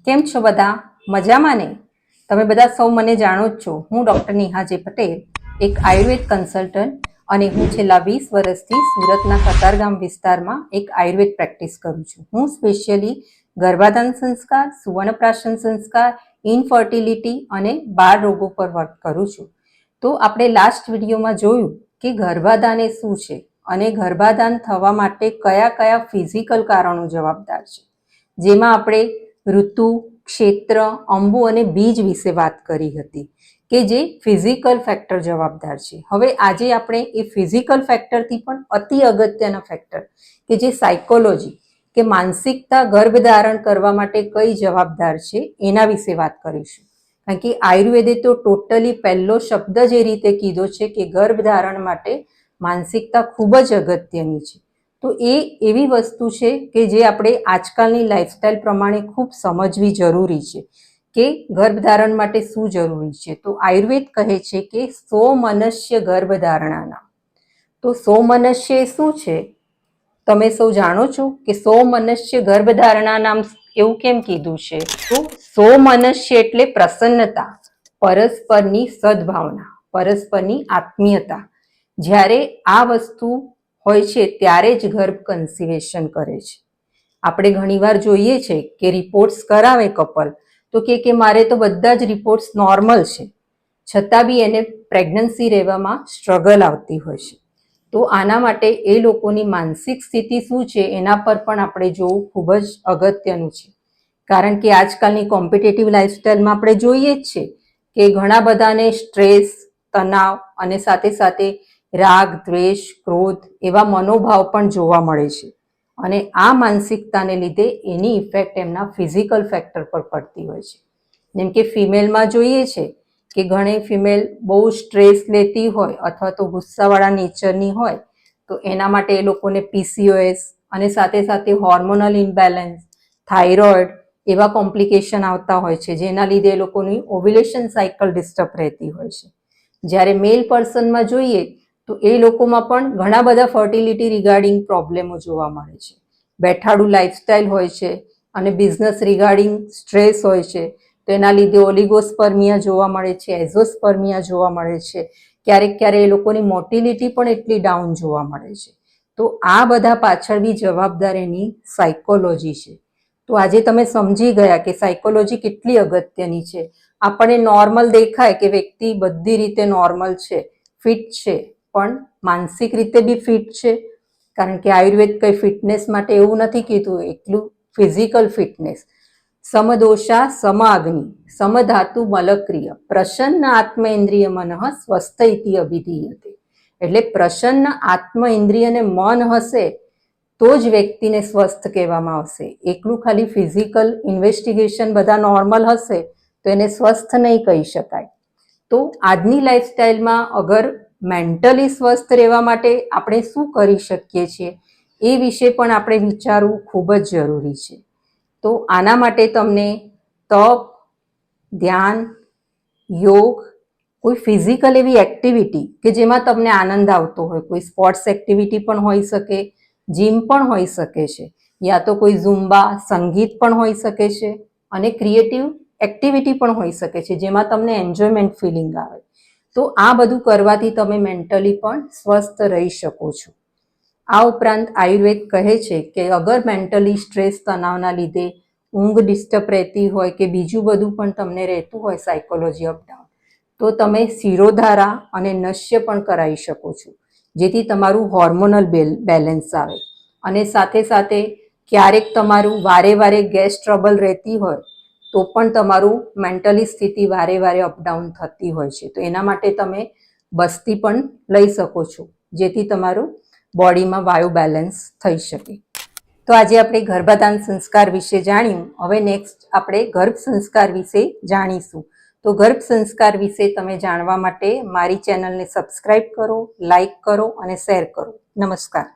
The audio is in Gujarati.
કેમ છો બધા? મજામાં ને? તમે બધા સૌ મને જાણો જ છો. હું ડૉક્ટર નેહા જે પટેલ, એક આયુર્વેદ કન્સલ્ટન્ટ, અને હું છેલ્લા 20 વર્ષથી સુરતના કતારગામ વિસ્તારમાં એક આયુર્વેદ પ્રેક્ટિસ કરું છું. હું સ્પેશિયલી ગર્ભાધાન સંસ્કાર, સુવર્ણપ્રાશન સંસ્કાર, ઇનફર્ટિલિટી અને બાળ રોગો પર વર્ક કરું છું. તો આપણે લાસ્ટ વિડીયોમાં જોયું કે ગર્ભાધાન એ શું છે અને ગર્ભાધાન થવા માટે કયા કયા ફિઝિકલ કારણો જવાબદાર છે, જેમાં આપણે ઋતુ, ક્ષેત્ર, અંબુ અને બીજ વિશે વાત કરી હતી કે જે ફિઝિકલ ફેક્ટર જવાબદાર છે. હવે આજે આપણે એ ફિઝિકલ ફેક્ટરથી પણ અતિ અગત્યના ફેક્ટર કે જે સાયકોલોજી કે માનસિકતા ગર્ભધારણ કરવા માટે કઈ જવાબદાર છે એના વિશે વાત કરીશું. કારણ કે આયુર્વેદે તો ટોટલી પહેલો શબ્દ જ એ રીતે કીધો છે કે ગર્ભધારણ માટે માનસિકતા ખૂબ જ અગત્યની છે. તો એ એવી વસ્તુ છે કે જે આપણે આજકાલની લાઈફસ્ટાઈલ પ્રમાણે ખૂબ સમજવી જરૂરી છે કે ગર્ભધારણ માટે શું જરૂરી છે. તો આયુર્વેદ કહે છે કે 100 મનુષ્ય ગર્ભધારણાના. તો 100 મનુષ્ય શું છે? તમે સૌ જાણો છો કે 100 મનુષ્ય ગર્ભધારણા નામ એવું કેમ કીધું છે? તો 100 મનુષ્ય એટલે પ્રસન્નતા, પરસ્પરની સદભાવના, પરસ્પરની આત્મીયતા. જ્યારે આ વસ્તુ હોય છે ત્યારે જ ગર્ભ કન્સિવેશન કરે છે. આપણે ઘણીવાર જોઈએ છે કે રિપોર્ટ્સ કરાવે કપલ તો કે મારે તો બધા જ રિપોર્ટ્સ નોર્મલ છે, છતાં બી એને પ્રેગ્નન્સી રહેવામાં સ્ટ્રગલ આવતી હોય છે. તો આના માટે એ લોકોની માનસિક સ્થિતિ શું છે એના પર પણ આપણે જોવું ખૂબ જ અગત્યનું છે. કારણ કે આજકાલની કોમ્પિટેટિવ લાઈફસ્ટાઈલમાં આપણે જોઈએ જ છે કે ઘણા બધાને સ્ટ્રેસ, તણાવ અને સાથે સાથે રાગ, દ્વેષ, ક્રોધ એવા મનોભાવ પણ જોવા મળે છે. અને આ માનસિકતાને લીધે એની ઇફેક્ટ એમના ફિઝિકલ ફેક્ટર પર પડતી હોય છે. જેમ કે ફિમેલમાં જોઈએ છે કે ઘણી ફિમેલ બહુ સ્ટ્રેસ લેતી હોય અથવા તો ગુસ્સાવાળા નેચરની હોય તો એના માટે એ લોકોને PCOS અને સાથે સાથે હોર્મોનલ ઇમ્બેલેન્સ, થાઇરોઇડ એવા કોમ્પ્લિકેશન આવતા હોય છે, જેના લીધે એ લોકોની ઓવ્યુલેશન સાયકલ ડિસ્ટર્બ રહેતી હોય છે. જ્યારે મેલ પર્સનમાં જોઈએ તો એ લોકોમાં પણ ઘણા બધા ફર્ટિલિટી રિગાર્ડિંગ પ્રોબ્લેમો જોવા મળે છે. બેઠાડું લાઈફસ્ટાઈલ હોય છે અને બિઝનેસ રિગાર્ડિંગ સ્ટ્રેસ હોય છે, તો એના લીધે ઓલિગોસ્પર્મિયા જોવા મળે છે, એઝોસ્પર્મિયા જોવા મળે છે. ક્યારેક એ લોકોની મોટિલિટી પણ એટલી ડાઉન જોવા મળે છે. તો આ બધા પાછળ બી જવાબદાર એની સાયકોલોજી છે. તો આજે તમે સમજી ગયા કે સાયકોલોજી કેટલી અગત્યની છે. આપણને નોર્મલ દેખાય કે વ્યક્તિ બધી રીતે નોર્મલ છે, ફિટ છે, પણ માનસિક રીતે બી ફિટ છે. કારણ કે આયુર્વેદ કઈ ફિટનેસ માટે એવું નથી કીધું, એટલું ફિઝિકલ ફિટનેસ. સમદોષા સમાગ્નિ સમધાતુ મલક્રિય પ્રસન્ન આત્મ ઇન્દ્રિય મનઃ સ્વસ્થ ઇતિ અભિધીયતે. એટલે પ્રસન્ન આત્મ ઇન્દ્રિય અને મન હશે તો જ વ્યક્તિને સ્વસ્થ કહેવામાં આવશે. એકલું ખાલી ફિઝિકલ ઇન્વેસ્ટિગેશન બધા નોર્મલ હશે તો એને સ્વસ્થ નહીં કહી શકાય. તો આજની લાઈફસ્ટાઈલમાં અગર મેન્ટલી સ્વસ્થ રહેવા માટે આપણે શું કરી શકીએ છીએ એ વિશે પણ આપણે વિચારવું ખૂબ જ જરૂરી છે. તો આના માટે તમને તપ, ધ્યાન, યોગ, કોઈ ફિઝિકલ એવી એક્ટિવિટી કે જેમાં તમને આનંદ આવતો હોય, કોઈ સ્પોર્ટ્સ એક્ટિવિટી પણ હોઈ શકે, જીમ પણ હોઈ શકે છે, યા તો કોઈ ઝુમ્બા, સંગીત પણ હોઈ શકે છે, અને ક્રિએટિવ એક્ટિવિટી પણ હોઈ શકે છે જેમાં તમને એન્જોયમેન્ટ ફિલિંગ આવે. તો આ બધું કરવાથી તમે મેન્ટલી પણ સ્વસ્થ રહી શકો છો. આ ઉપરાંત આયુર્વેદ કહે છે કે અગર મેન્ટલી સ્ટ્રેસ, તણાવના લીધે ઊંઘ ડિસ્ટર્બ રહેતી હોય કે બીજું બધું પણ તમને રહેતું હોય સાયકોલોજી અપડાઉન, તો તમે શિરોધારા અને નશ્ય પણ કરાવી શકો છો, જેથી તમારું હોર્મોનલ બેલેન્સ આવે. અને સાથે સાથે ક્યારેક તમારું વારે વારે ગેસ ટ્રબલ રહેતી હોય તો પણ તમારું મેન્ટલી સ્થિતિ વારે વારે અપડાઉન થતી હોય છે. તો એના માટે તમે બસ્તી પણ લઈ શકો છો, જેથી તમારું બોડીમાં વાયુ બેલેન્સ થઈ શકે. તો આજે આપણે ગર્ભાધાન સંસ્કાર વિશે જાણ્યું. હવે નેક્સ્ટ આપણે ગર્ભ સંસ્કાર વિશે જાણીશું. તો ગર્ભ સંસ્કાર વિશે તમે જાણવા માટે મારી ચેનલને સબસ્ક્રાઇબ કરો, લાઈક કરો અને શેર કરો. નમસ્કાર.